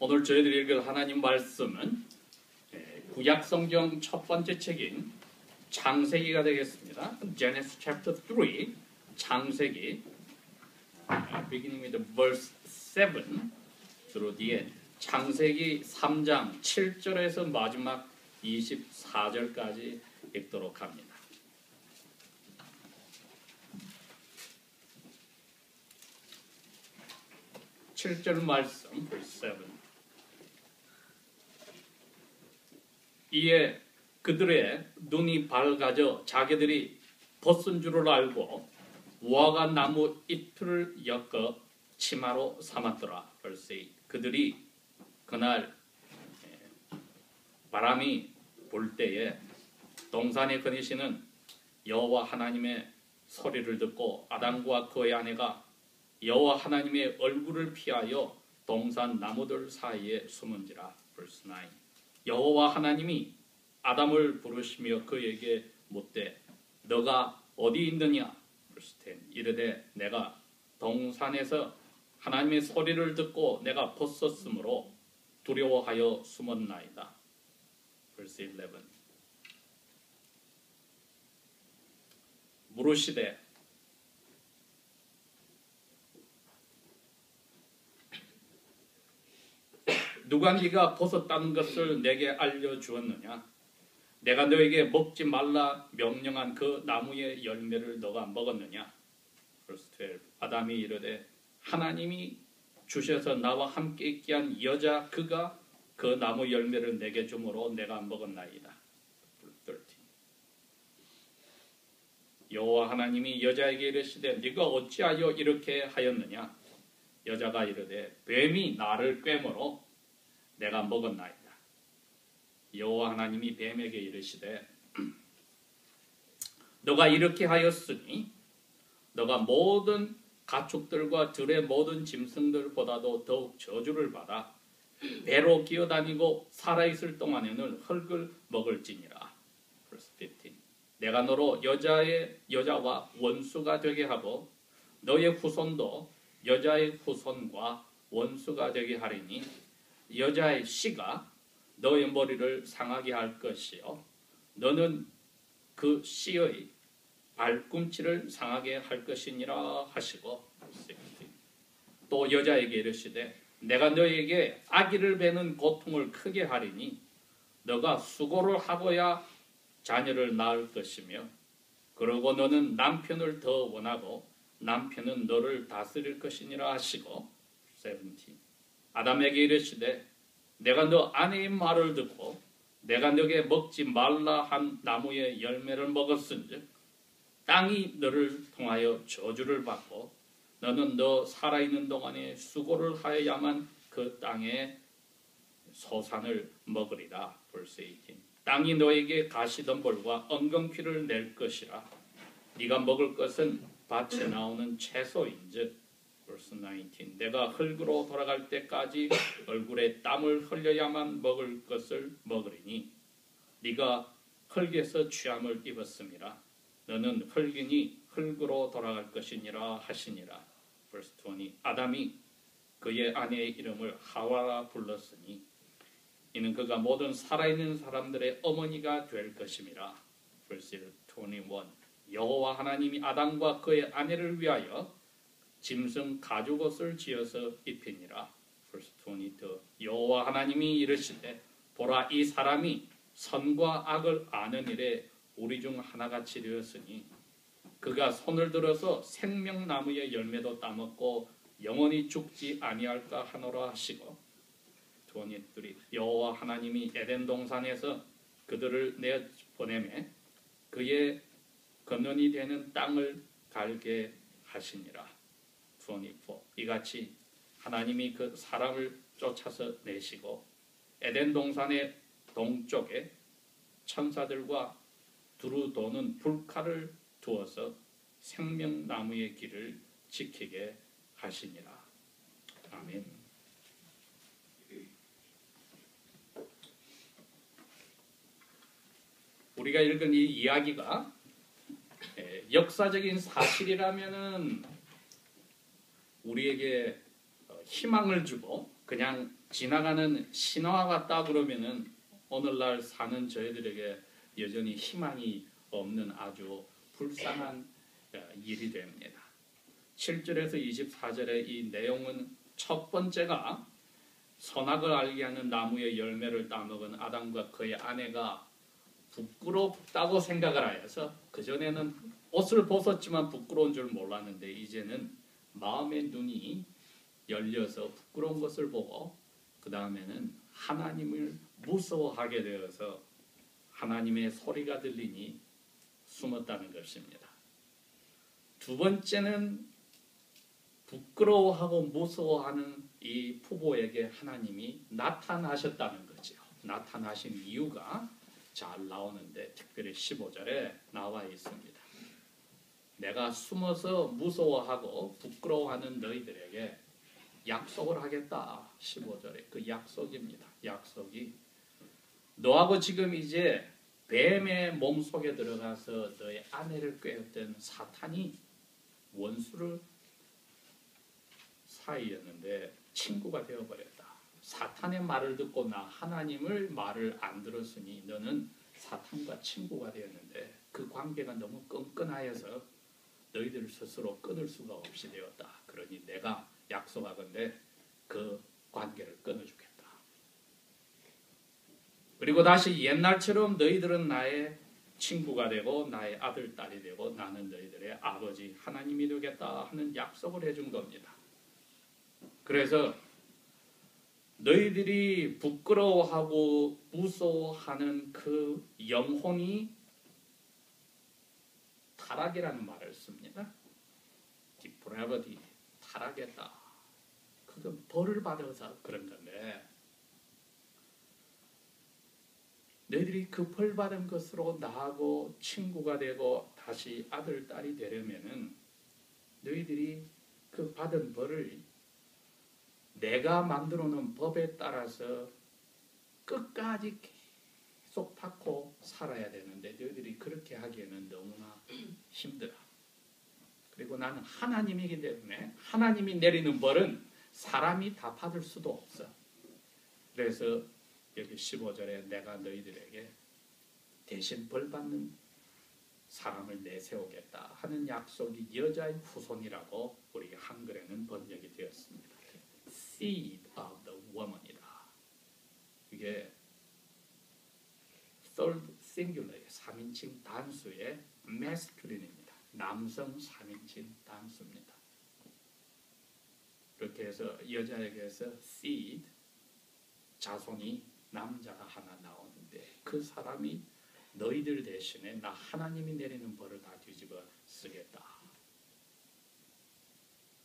오늘 저희들이 읽을 하나님 말씀은 구약 성경 첫 번째 책인 창세기가 되겠습니다. Genesis chapter 3, 창세기, beginning with verse 7 through the end. 창세기 3장 7절에서 마지막 24절까지 읽도록 합니다. (7절) 말씀, verse 7. 이에 그들의 눈이 밝아져 자기들이 벗은 줄을 알고 무화과 나무 잎을 엮어 치마로 삼았더라. verse 8. 그들이 그날 바람이 불 때에 동산에 거니시는 여호와 하나님의 소리를 듣고 아담과 그의 아내가 여호와 하나님의 얼굴을 피하여 동산 나무들 사이에 숨은지라. verse 9. 여호와 하나님이 아담을 부르시며 그에게 묻되 너가 어디 있느냐. verse 10. 이르되 내가 동산에서 하나님의 소리를 듣고 내가 벗었으므로 두려워하여 숨었나이다. verse 11. 물으시되 누가 네가 벗었다는 것을 내게 알려주었느냐? 내가 너에게 먹지 말라 명령한 그 나무의 열매를 너가 먹었느냐? verse 12. 아담이 이르되 하나님이 주셔서 나와 함께 있게 한 여자 그가 그 나무 열매를 내게 주므로 내가 먹었나이다. verse 13. 여호와 하나님이 여자에게 이르시되 네가 어찌하여 이렇게 하였느냐? 여자가 이르되 뱀이 나를 꿰므로 내가 먹었나이다. 여호와 하나님이 뱀에게 이르시되 너가 이렇게 하였으니 너가 모든 가축들과 들의 모든 짐승들보다도 더욱 저주를 받아 배로 기어다니고 살아있을 동안에는 흙을 먹을지니라. verse 15. 내가 너로 여자와 원수가 되게 하고 너의 후손도 여자의 후손과 원수가 되게 하리니 여자의 씨가 너의 머리를 상하게 할 것이요 너는 그 씨의 발꿈치를 상하게 할 것이니라 하시고 또 여자에게 이르시되 내가 너에게 아기를 베는 고통을 크게 하리니 너가 수고를 하고야 자녀를 낳을 것이며 그러고 너는 남편을 더 원하고 남편은 너를 다스릴 것이니라 하시고 17. 아담에게 이르시되 내가 너 아내의 말을 듣고 내가 너에게 먹지 말라 한 나무의 열매를 먹었은즉 땅이 너를 통하여 저주를 받고 너는 너 살아있는 동안에 수고를 하여야만 그 땅의 소산을 먹으리라. verse 18. 땅이 너에게 가시덤불과 엉겅퀴를 낼 것이라. 네가 먹을 것은 밭에 나오는 채소인즉 verse 19. 내가 흙으로 돌아갈 때까지 얼굴에 땀을 흘려야만 먹을 것을 먹으리니 네가 흙에서 취함을 입었음이라. 너는 흙이니 흙으로 돌아갈 것이니라 하시니라. verse 20. 아담이 그의 아내의 이름을 하와라 불렀으니 이는 그가 모든 살아있는 사람들의 어머니가 될 것임이라. verse 21. 여호와 하나님이 아담과 그의 아내를 위하여 짐승 가죽옷을 지어서 입히니라. verse 22. 여호와 하나님이 이르시되 보라 이 사람이 선과 악을 아는 일에 우리 중 하나같이 되었으니 그가 손을 들어서 생명나무의 열매도 따먹고 영원히 죽지 아니할까 하노라 하시고 23. 여호와 하나님이 에덴 동산에서 그들을 내보내매 그의 근원이 되는 땅을 갈게 하시니라. 24. 이같이 하나님이 그 사람을 쫓아서 내시고 에덴 동산의 동쪽에 천사들과 두루 도는 불칼을 두어서 생명나무의 길을 지키게 하시니라. 아멘. 우리가 읽은 이 이야기가 역사적인 사실이라면은 우리에게 희망을 주고 그냥 지나가는 신화와 같다 그러면은 오늘날 사는 저희들에게 여전히 희망이 없는 아주 불쌍한 일이 됩니다. 7절에서 24절의 이 내용은 첫 번째가 선악을 알게 하는 나무의 열매를 따먹은 아담과 그의 아내가 부끄럽다고 생각을 하여서 그전에는 옷을 벗었지만 부끄러운 줄 몰랐는데 이제는 마음의 눈이 열려서 부끄러운 것을 보고 그 다음에는 하나님을 무서워하게 되어서 하나님의 소리가 들리니 숨었다는 것입니다. 두 번째는 부끄러워하고 무서워하는 이 부부에게 하나님이 나타나셨다는 거죠. 나타나신 이유가 잘 나오는데 특별히 15절에 나와 있습니다. 내가 숨어서 무서워하고 부끄러워하는 너희들에게 약속을 하겠다. 15절에 그 약속입니다. 약속이 너하고 지금 이제 뱀의 몸속에 들어가서 너의 아내를 꾀었던 사탄이 원수를 사이였는데 친구가 되어버렸다. 사탄의 말을 듣고 나 하나님을 말을 안 들었으니 너는 사탄과 친구가 되었는데 그 관계가 너무 끈끈하여서 너희들 스스로 끊을 수가 없이 되었다. 그러니 내가 약속하건대 그 관계를 끊어주겠다. 그리고 다시 옛날처럼 너희들은 나의 친구가 되고 나의 아들, 딸이 되고 나는 너희들의 아버지 하나님이 되겠다 하는 약속을 해준 겁니다. 그래서 너희들이 부끄러워하고 무서워하는 그 영혼이 타락이라는 말을 씁니다. depravity, 타락했다. 그건 벌을 받아서 그런 건데 너희들이 그 벌 받은 것으로 나하고 친구가 되고 다시 아들, 딸이 되려면은 너희들이 그 받은 벌을 내가 만들어 놓은 법에 따라서 끝까지 계속 받고 살아야 되는데 너희들이 그렇게 하기에는 너무나 힘들어. 그리고 나는 하나님이기 때문에 하나님이 내리는 벌은 사람이 다 받을 수도 없어. 그래서 여기 15절에 내가 너희들에게 대신 벌 받는 사람을 내세우겠다 하는 약속이 여자의 후손이라고 우리 한글에는 번역이 되었습니다. seed of the woman이다. 이게 third singular의 3인칭 단수의 masculine입니다. 남성 3인칭 단수입니다. 이렇게 해서 여자에게서 seed, 자손이 남자가 하나 나오는데 그 사람이 너희들 대신에 나 하나님이 내리는 벌을 다 뒤집어 쓰겠다.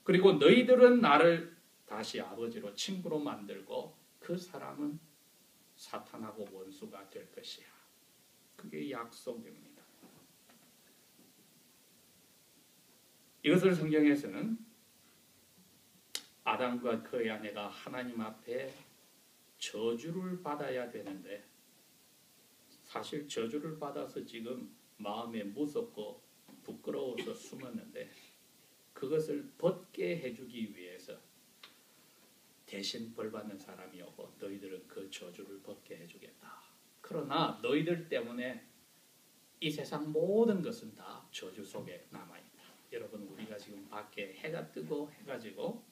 그리고 너희들은 나를 다시 아버지로 친구로 만들고 그 사람은 사탄하고 원수가 될 것이야. 그게 약속입니다. 이것을 성경에서는 아담과 그의 아내가 하나님 앞에 저주를 받아야 되는데 사실 저주를 받아서 지금 마음에 무섭고 부끄러워서 숨었는데 그것을 벗게 해주기 위해서 대신 벌받는 사람이 오고 너희들은 그 저주를 벗게 해주겠다. 그러나 너희들 때문에 이 세상 모든 것은 다 저주 속에 남아있다. 여러분 우리가 지금 밖에 해가 뜨고 해가지고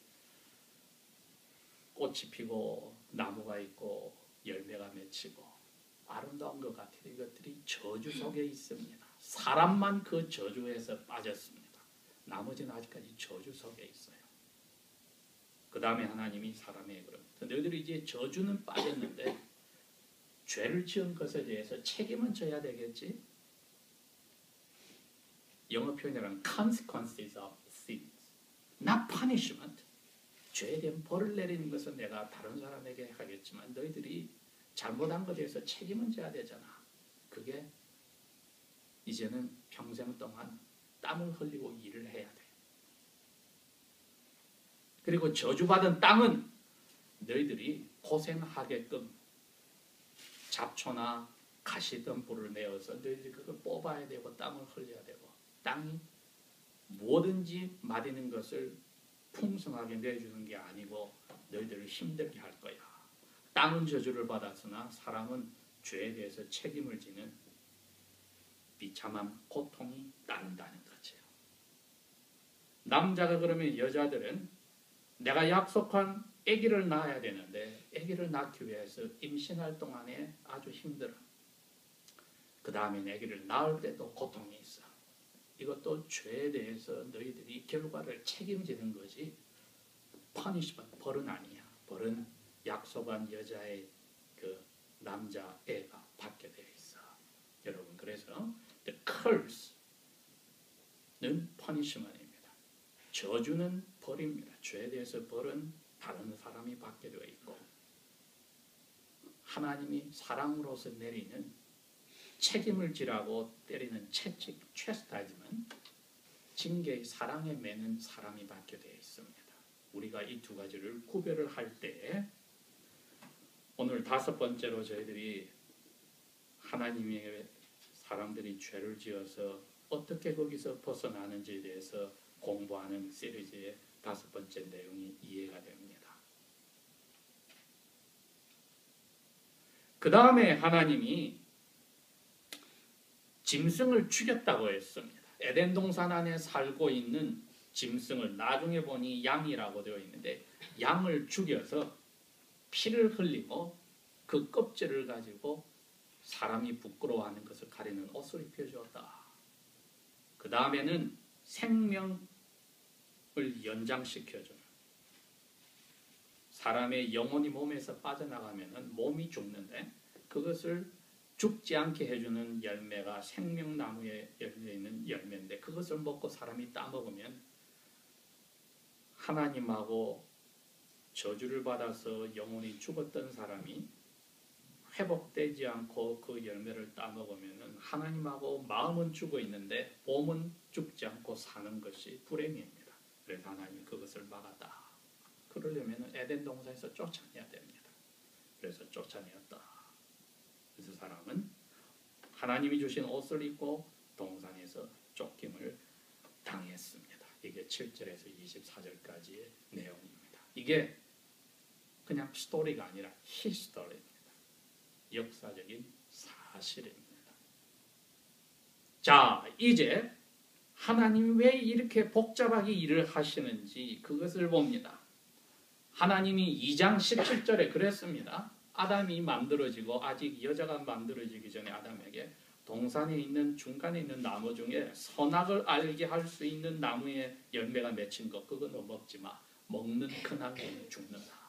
꽃이 피고 나무가 있고 열매가 맺히고 아름다운 것 같아요. 이것들이 저주 속에 있습니다. 사람만 그 저주에서 빠졌습니다. 나머지는 아직까지 저주 속에 있어요. 그 다음에 하나님이 사람에게 그럽니다. 너희들이 이제 저주는 빠졌는데 죄를 지은 것에 대해서 책임은 져야 되겠지? 영어 표현이란 consequences of sins, not punishment. 죄에 대한 벌을 내리는 것은 내가 다른 사람에게 하겠지만 너희들이 잘못한 것에 대해서 책임은 져야 되잖아. 그게 이제는 평생 동안 땀을 흘리고 일을 해야 돼. 그리고 저주받은 땅은 너희들이 고생하게끔 잡초나 가시덤불을 내어서 너희들이 그걸 뽑아야 되고 땀을 흘려야 되고 땅이 뭐든지 맛있는 것을 풍성하게 내주는 게 아니고 너희들을 힘들게 할 거야. 땅은 저주를 받았으나 사람은 죄에 대해서 책임을 지는 비참한 고통이 따른다는 거죠. 남자가 그러면 여자들은 내가 약속한 아기를 낳아야 되는데 아기를 낳기 위해서 임신할 동안에 아주 힘들어. 그 다음에 아기를 낳을 때도 고통이 있어. 이것도 죄에 대해서 너희들이 결과를 책임지는 거지 퍼니시먼트, 벌은 아니야. 벌은 약속한 여자의 그 남자애가 받게 되어 있어. 여러분, 그래서 the curse는 punishment입니다. 저주는 벌입니다. 죄에 대해서 벌은 다른 사람이 받게 되어 있고, 하나님이 사랑으로서 내리는 책임을 지라고 때리는 채찍, chastisement, 징계의 사랑에 매는 사람이 받게 되어 있습니다. 우리가 이 두 가지를 구별을 할 때 오늘 5번째로 저희들이 하나님의 사람들이 죄를 지어서 어떻게 거기서 벗어나는지에 대해서 공부하는 시리즈의 5번째 내용이 이해가 됩니다. 그 다음에 하나님이 짐승을 죽였다고 했습니다. 에덴 동산 안에 살고 있는 짐승을 나중에 보니 양이라고 되어 있는데 양을 죽여서 피를 흘리고 그 껍질을 가지고 사람이 부끄러워하는 것을 가리는 옷을 입혀주었다. 그 다음에는 생명을 연장시켜주는, 사람의 영혼이 몸에서 빠져나가면 몸이 죽는데 그것을 죽지 않게 해주는 열매가 생명나무에 열려있는 열매인데 그것을 먹고 사람이 따먹으면 하나님하고 저주를 받아서 영혼이 죽었던 사람이 회복되지 않고 그 열매를 따먹으면 하나님하고 마음은 죽어 있는데 몸은 죽지 않고 사는 것이 불행입니다. 그래서 하나님이 그것을 막았다. 그러려면 에덴 동산에서 쫓아내야 됩니다. 그래서 쫓아내었다. 그래서 사람은 하나님이 주신 옷을 입고 동산에서 쫓김을 당했습니다. 이게 7절에서 24절까지의 내용입니다. 이게 그냥 스토리가 아니라 히스토리입니다. 역사적인 사실입니다. 자, 이제 하나님이 왜 이렇게 복잡하게 일을 하시는지 그것을 봅니다. 하나님이 2장 17절에 그랬습니다. 아담이 만들어지고 아직 여자가 만들어지기 전에 아담에게 동산에 있는 중간에 있는 나무 중에 선악을 알게 할 수 있는 나무의 열매가 맺힌 것 그거 너 먹지 마. 먹는 그날에 죽는다.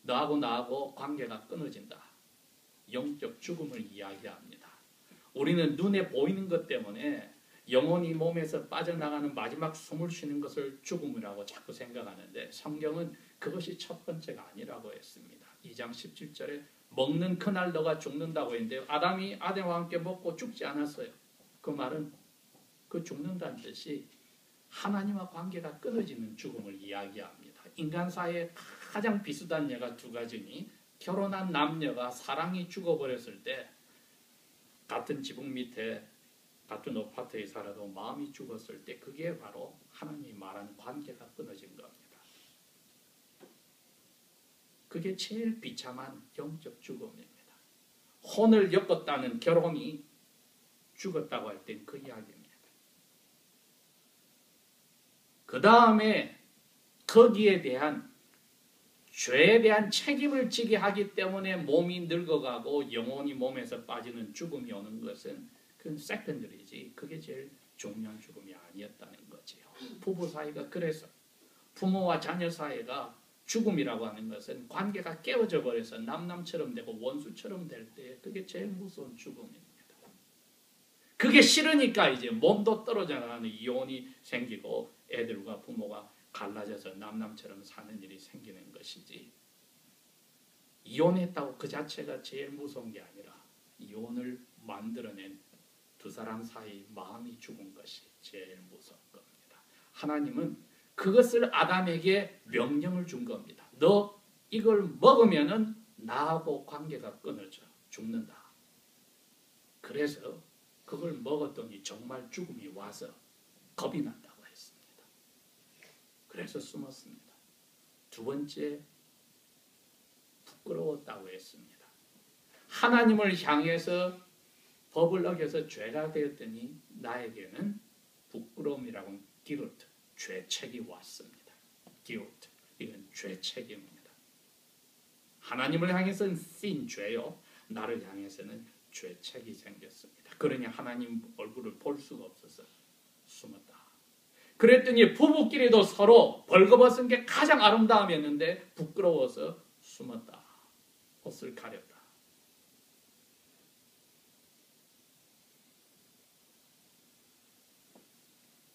너하고 나하고 관계가 끊어진다. 영적 죽음을 이야기합니다. 우리는 눈에 보이는 것 때문에 영혼이 몸에서 빠져나가는 마지막 숨을 쉬는 것을 죽음이라고 자꾸 생각하는데 성경은 그것이 첫 번째가 아니라고 했습니다. 2장 17절에 먹는 그날 너가 죽는다고 했는데 아담이 아담과 함께 먹고 죽지 않았어요. 그 말은 그 죽는다는 뜻이 하나님과 관계가 끊어지는 죽음을 이야기합니다. 인간 사회에 가장 비슷한 예가 두 가지니 결혼한 남녀가 사랑이 죽어버렸을 때 같은 지붕 밑에 같은 아파트에 살아도 마음이 죽었을 때 그게 바로 하나님이 말하는 관계가 끊어진 겁니다. 그게 제일 비참한 영적 죽음입니다. 혼을 엮었다는 결혼이 죽었다고 할 땐 그 이야기입니다. 그 다음에 거기에 대한 죄에 대한 책임을 지게 하기 때문에 몸이 늙어가고 영혼이 몸에서 빠지는 죽음이 오는 것은 그건 세컨더리지 그게 제일 중요한 죽음이 아니었다는 거지요. 부부 사이가 그래서 부모와 자녀 사이가 죽음이라고 하는 것은 관계가 깨어져 버려서 남남처럼 되고 원수처럼 될 때 그게 제일 무서운 죽음입니다. 그게 싫으니까 이제 몸도 떨어져 나가는 이혼이 생기고 애들과 부모가 갈라져서 남남처럼 사는 일이 생기는 것이지 이혼했다고 그 자체가 제일 무서운 게 아니라 이혼을 만들어낸 두 사람 사이 마음이 죽은 것이 제일 무서운 겁니다. 하나님은 그것을 아담에게 명령을 준 겁니다. 너 이걸 먹으면은 나하고 관계가 끊어져 죽는다. 그래서 그걸 먹었더니 정말 죽음이 와서 겁이 난다고 했습니다. 그래서 숨었습니다. 두 번째, 부끄러웠다고 했습니다. 하나님을 향해서 법을 어겨서 죄가 되었더니 나에게는 부끄러움이라고 guilt, 죄책이 왔습니다. guilt, 이건 죄책입니다. 하나님을 향해서는 sin, 죄요. 나를 향해서는 죄책이 생겼습니다. 그러니 하나님 얼굴을 볼 수가 없어서 숨었다. 그랬더니 부부끼리도 서로 벌거벗은 게 가장 아름다움이었는데 부끄러워서 숨었다. 옷을 가렸다.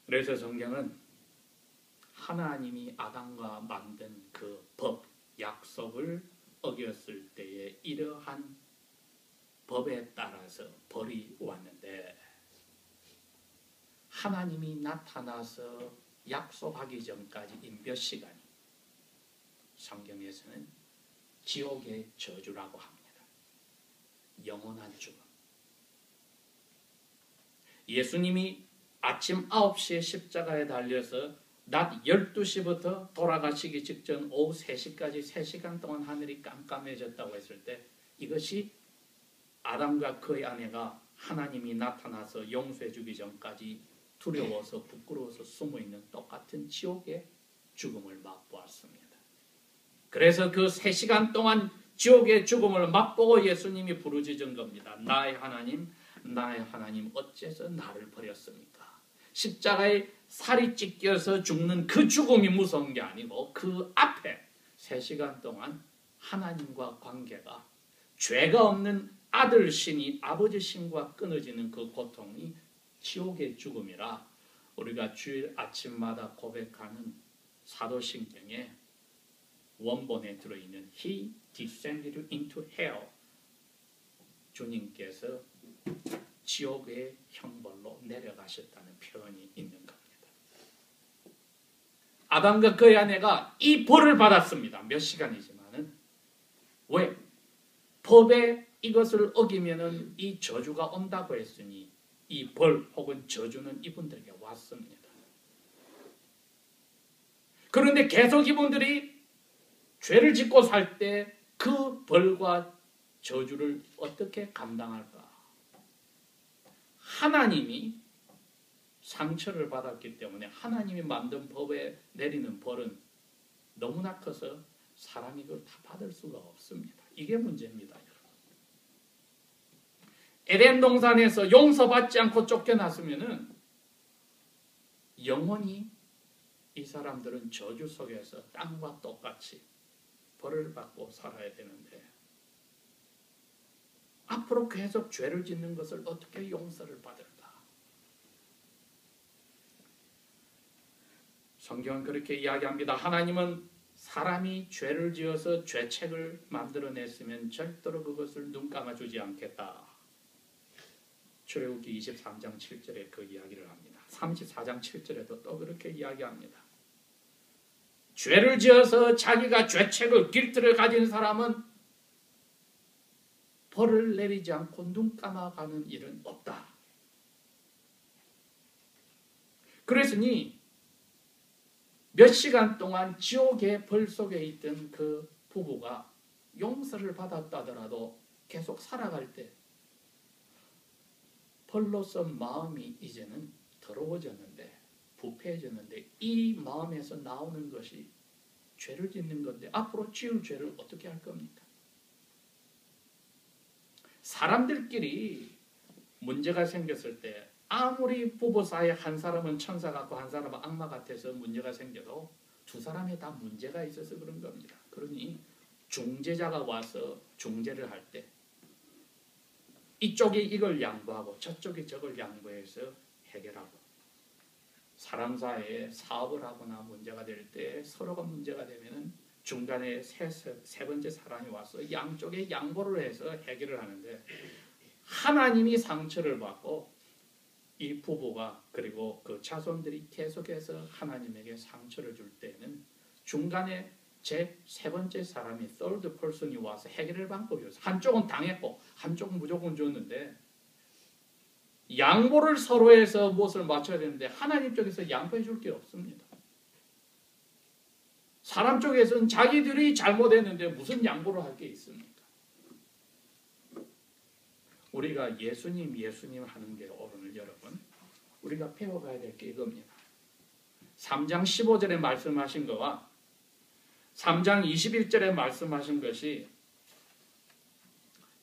그래서 성경은 하나님이 아담과 만든 그 법, 약속을 어겼을 때에 이러한 법에 따라서 벌이 왔는데 하나님이 나타나서 약속하기 전까지 몇 시간이 성경에서는 지옥의 저주라고 합니다. 영원한 죽음. 예수님이 아침 9시에 십자가에 달려서 낮 12시부터 돌아가시기 직전 오후 3시까지 3시간 동안 하늘이 깜깜해졌다고 했을 때 이것이 아담과 그의 아내가 하나님이 나타나서 용서해 주기 전까지 두려워서 부끄러워서 숨어있는 똑같은 지옥의 죽음을 맛보았습니다. 그래서 그 3시간 동안 지옥의 죽음을 맛보고 예수님이 부르짖은 겁니다. 나의 하나님, 나의 하나님, 어째서 나를 버렸습니까? 십자가에 살이 찢겨서 죽는 그 죽음이 무서운 게 아니고 그 앞에 3시간 동안 하나님과 관계가 죄가 없는 아들 신이 아버지 신과 끊어지는 그 고통이 지옥의 죽음이라 우리가 주일 아침마다 고백하는 사도신경의 원본에 들어있는 He descended into hell, 주님께서 지옥의 형벌로 내려가셨다는 표현이 있는 겁니다. 아담과 그의 아내가 이 벌을 받았습니다. 몇 시간이지만은 왜? 법에 이것을 어기면은 이 저주가 온다고 했으니 이 벌 혹은 저주는 이분들에게 왔습니다. 그런데 계속 이분들이 죄를 짓고 살 때 그 벌과 저주를 어떻게 감당할까? 하나님이 상처를 받았기 때문에 하나님이 만든 법에 내리는 벌은 너무나 커서 사람이 그걸 다 받을 수가 없습니다. 이게 문제입니다, 여러분. 에덴 동산에서 용서받지 않고 쫓겨났으면은 영원히 이 사람들은 저주 속에서 땅과 똑같이 벌을 받고 살아야 되는데 앞으로 계속 죄를 짓는 것을 어떻게 용서를 받을까? 성경은 그렇게 이야기합니다. 하나님은 사람이 죄를 지어서 죄책을 만들어냈으면 절대로 그것을 눈 감아주지 않겠다. 출애굽기 23장 7절에 그 이야기를 합니다. 34장 7절에도 또 그렇게 이야기합니다. 죄를 지어서 자기가 죄책을 길트를 가진 사람은 벌을 내리지 않고 눈 감아가는 일은 없다. 그랬으니 몇 시간 동안 지옥의 벌 속에 있던 그 부부가 용서를 받았다더라도 계속 살아갈 때 벌로서 마음이 이제는 더러워졌는데 부패해졌는데 이 마음에서 나오는 것이 죄를 짓는 건데 앞으로 지을 죄를 어떻게 할 겁니까? 사람들끼리 문제가 생겼을 때 아무리 부부 사이에 한 사람은 천사 같고 한 사람은 악마 같아서 문제가 생겨도 두 사람에 다 문제가 있어서 그런 겁니다. 그러니 중재자가 와서 중재를 할 때 이쪽이 이걸 양보하고 저쪽이 저걸 양보해서 해결하고 사람 사이에 사업을 하거나 문제가 될 때 서로가 문제가 되면은 중간에 세 번째 사람이 와서 양쪽에 양보를 해서 해결을 하는데 하나님이 상처를 받고 이 부부가 그리고 그 자손들이 계속해서 하나님에게 상처를 줄 때는 중간에 세 번째 사람이 third person이 와서 해결할 방법이 없어요. 한쪽은 당했고 한쪽은 무조건 줬는데 양보를 서로 해서 무엇을 맞춰야 되는데 하나님 쪽에서 양보해 줄 게 없습니다. 사람 쪽에서는 자기들이 잘못했는데 무슨 양보를 할 게 있습니까? 우리가 예수님 하는 게 오늘 여러분 우리가 배워가야 될 게 이겁니다. 3장 15절에 말씀하신 거와 3장 21절에 말씀하신 것이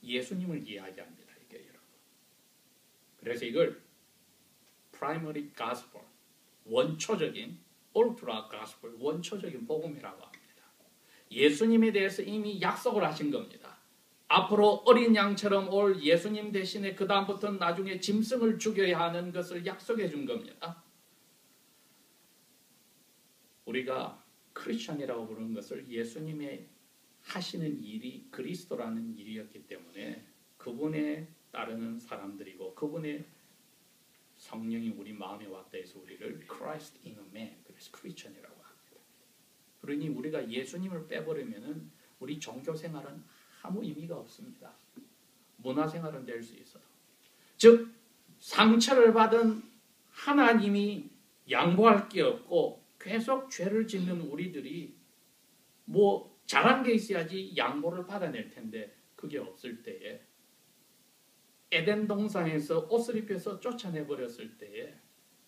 예수님을 이야기합니다. 이게 여러분. 그래서 이걸 primary gospel, 원초적인 ultra gospel, 원초적인 복음이라고 합니다. 예수님에 대해서 이미 약속을 하신 겁니다. 앞으로 어린 양처럼 올 예수님 대신에 그 다음부터는 나중에 짐승을 죽여야 하는 것을 약속해 준 겁니다. 우리가 크리스천이라고 부르는 것을 예수님의 하시는 일이 그리스도라는 일이었기 때문에 그분에 따르는 사람들이고 그분의 성령이 우리 마음에 왔다 해서 우리를 Christ in a man, 그래서 크리스천이라고 합니다. 그러니 우리가 예수님을 빼버리면은 우리 종교 생활은 아무 의미가 없습니다. 문화 생활은 될 수 있어도. 즉 상처를 받은 하나님이 양보할 게 없고 계속 죄를 짓는 우리들이 뭐 잘한 게 있어야지 양보를 받아낼 텐데 그게 없을 때에 에덴 동산에서 옷을 입혀서 쫓아내버렸을 때에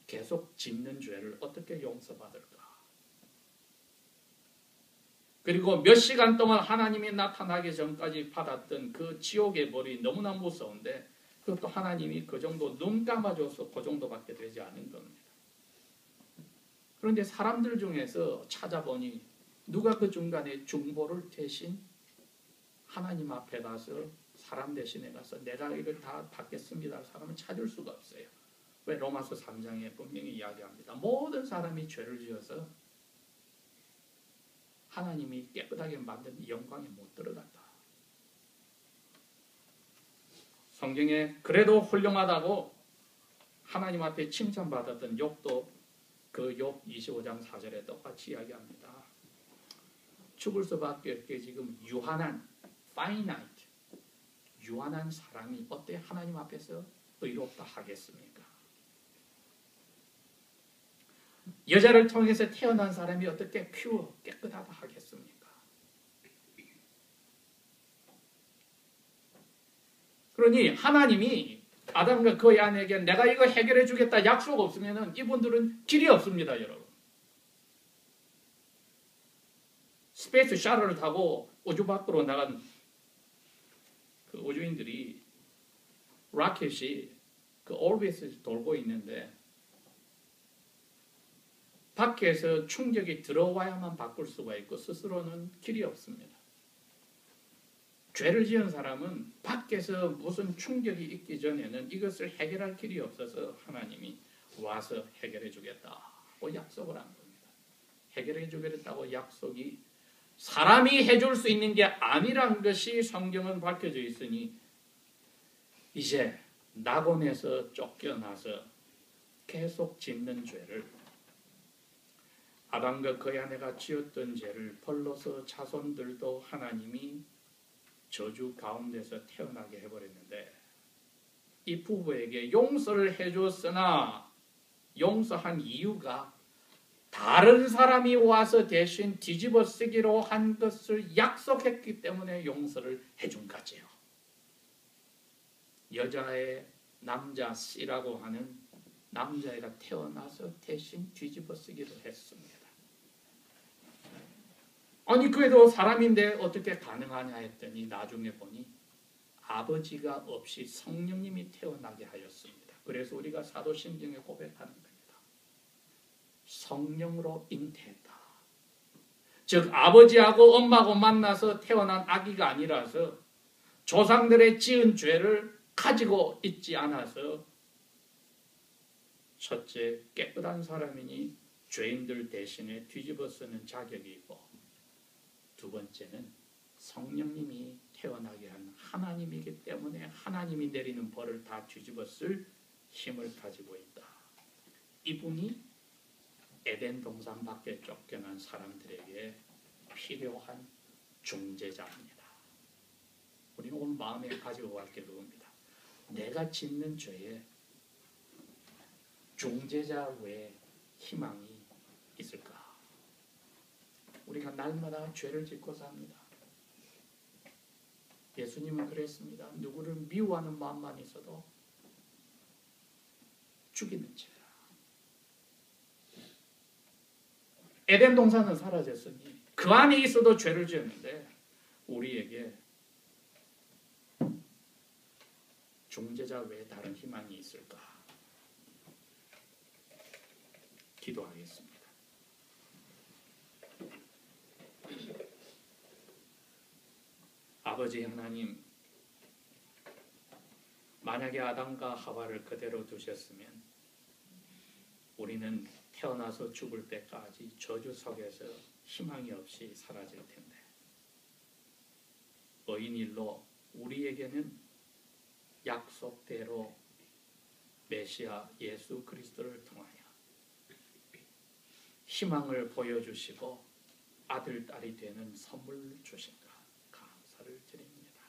계속 짓는 죄를 어떻게 용서받을까? 그리고 몇 시간 동안 하나님이 나타나기 전까지 받았던 그 지옥의 벌이 너무나 무서운데 그것도 하나님이 그 정도 눈 감아줘서 그 정도밖에 되지 않은 겁니다. 그런데 사람들 중에서 찾아보니 누가 그 중간에 중보를 대신 하나님 앞에 가서 사람 대신에 가서 내가 이걸 다 받겠습니다. 사람은 찾을 수가 없어요. 왜? 로마서 3장에 분명히 이야기합니다. 모든 사람이 죄를 지어서 하나님이 깨끗하게 만든 영광에 못 들어간다. 성경에 그래도 훌륭하다고 하나님 앞에 칭찬받았던 욥도 그 욥 25장 4절에 똑같이 이야기합니다. 죽을 수밖에 없게 지금 유한한 finite 유한한 사람이 어때 하나님 앞에서 의롭다 하겠습니까? 여자를 통해서 태어난 사람이 어떻게 pure 깨끗하다 하겠습니까? 그러니 하나님이 아담과 그의 아내에게 내가 이거 해결해 주겠다 약속 없으면 이분들은 길이 없습니다. 여러분. 스페이스 샤틀을 타고 우주 밖으로 나간 그 우주인들이 라켓이 그 올빗을 돌고 있는데 밖에서 충격이 들어와야만 바꿀 수가 있고 스스로는 길이 없습니다. 죄를 지은 사람은 밖에서 무슨 충격이 있기 전에는 이것을 해결할 길이 없어서 하나님이 와서 해결해 주겠다고 약속을 한 겁니다. 해결해 주겠다고 약속이 사람이 해줄 수 있는 게 아니란 것이 성경은 밝혀져 있으니 이제 낙원에서 쫓겨나서 계속 짓는 죄를 아담과 그의 아내가 지었던 죄를 벌로서 자손들도 하나님이 저주 가운데서 태어나게 해버렸는데 이 부부에게 용서를 해줬으나 용서한 이유가 다른 사람이 와서 대신 뒤집어 쓰기로 한 것을 약속했기 때문에 용서를 해준 거지요. 여자의 남자 C라고 하는 남자애가 태어나서 대신 뒤집어 쓰기로 했습니다. 아니 그래도 사람인데 어떻게 가능하냐 했더니 나중에 보니 아버지가 없이 성령님이 태어나게 하였습니다. 그래서 우리가 사도신경에 고백하는 겁니다. 성령으로 잉태했다. 즉 아버지하고 엄마하고 만나서 태어난 아기가 아니라서 조상들의 지은 죄를 가지고 있지 않아서 첫째 깨끗한 사람이니 죄인들 대신에 뒤집어 쓰는 자격이 있고 두 번째는 성령님이 태어나게 한 하나님이기 때문에 하나님이 내리는 벌을 다 뒤집어 쓸 힘을 가지고 있다. 이분이 에덴 동산 밖에 쫓겨난 사람들에게 필요한 중재자입니다. 우리는 오늘 마음에 가지고 갈 게 그겁니다. 내가 짓는 죄에 중재자 외에 희망이 있을까? 우리가 날마다 죄를 짓고 삽니다. 예수님은 그랬습니다. 누구를 미워하는 마음만 있어도 죽이는 죄라. 에덴 동산은 사라졌으니 그 안에 있어도 죄를 지었는데 우리에게 중재자 외에 다른 희망이 있을까? 기도하겠습니다. 아버지 하나님, 만약에 아담과 하와를 그대로 두셨으면 우리는 태어나서 죽을 때까지 저주 속에서 희망이 없이 사라질 텐데, 의인일로 우리에게는 약속대로 메시아 예수 그리스도를 통하여 희망을 보여주시고 아들, 딸이 되는 선물을 주신가 감사를 드립니다.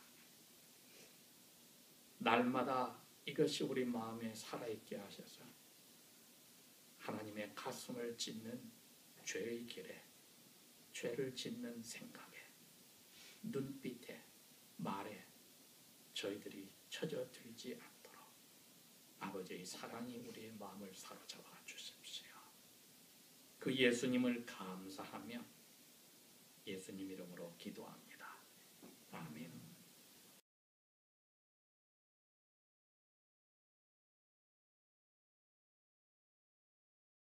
날마다 이것이 우리 마음에 살아있게 하셔서 하나님의 가슴을 찢는 죄의 길에, 죄를 짓는 생각에, 눈빛에, 말에 저희들이 처져들지 않도록 아버지의 사랑이 우리의 마음을 사로잡아 주십시오. 그 예수님을 감사하며 예수님 이름으로 기도합니다.